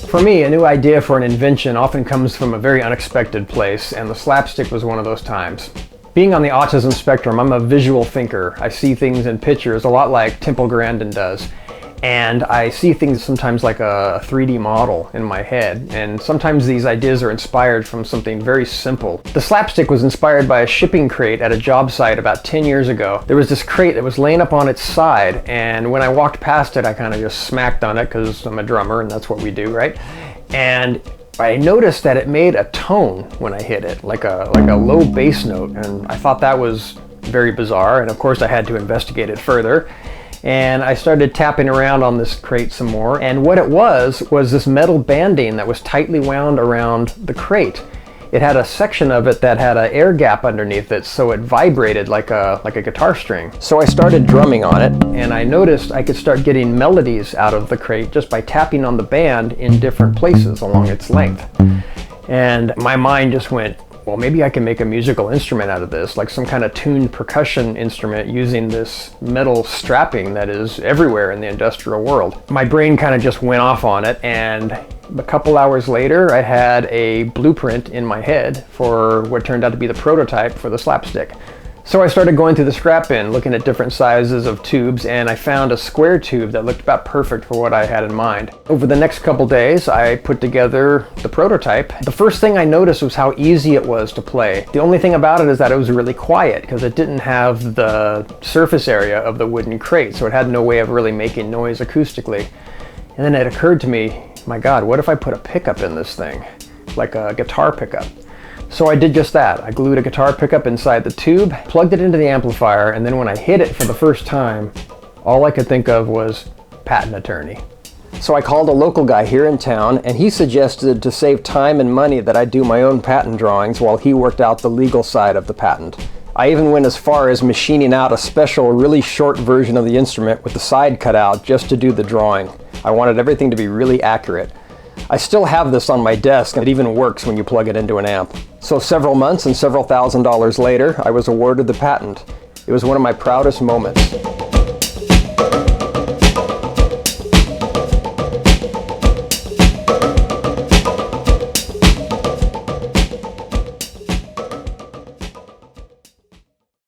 For me, a new idea for an invention often comes from a very unexpected place, and the SlapStick was one of those times. Being on the autism spectrum, I'm a visual thinker. I see things in pictures a lot like Temple Grandin does. And I see things sometimes like a 3D model in my head, and sometimes these ideas are inspired from something very simple. The SlapStick was inspired by a shipping crate at a job site about 10 years ago. There was this crate that was laying up on its side, and when I walked past it, I kind of just smacked on it because I'm a drummer and that's what we do, right? And I noticed that it made a tone when I hit it, like a low bass note, and I thought that was very bizarre, and of course I had to investigate it further. And I started tapping around on this crate some more, and what it was this metal banding that was tightly wound around the crate. It had a section of it that had an air gap underneath it, so it vibrated like a guitar string. So I started drumming on it, and I noticed I could start getting melodies out of the crate just by tapping on the band in different places along its length. And my mind just went, well, maybe I can make a musical instrument out of this, like some kind of tuned percussion instrument using this metal strapping that is everywhere in the industrial world. My brain kind of just went off on it, and a couple hours later I had a blueprint in my head for what turned out to be the prototype for the SlapStick. So I started going through the scrap bin, looking at different sizes of tubes, and I found a square tube that looked about perfect for what I had in mind. Over the next couple days, I put together the prototype. The first thing I noticed was how easy it was to play. The only thing about it is that it was really quiet because it didn't have the surface area of the wooden crate, so it had no way of really making noise acoustically. And then it occurred to me, my God, what if I put a pickup in this thing? Like a guitar pickup. So I did just that. I glued a guitar pickup inside the tube, plugged it into the amplifier, and then when I hit it for the first time, all I could think of was patent attorney. So I called a local guy here in town, and he suggested to save time and money that I do my own patent drawings while he worked out the legal side of the patent. I even went as far as machining out a special, really short version of the instrument with the side cut out just to do the drawing. I wanted everything to be really accurate. I still have this on my desk, and it even works when you plug it into an amp. So several months and several $1,000s later, I was awarded the patent. It was one of my proudest moments.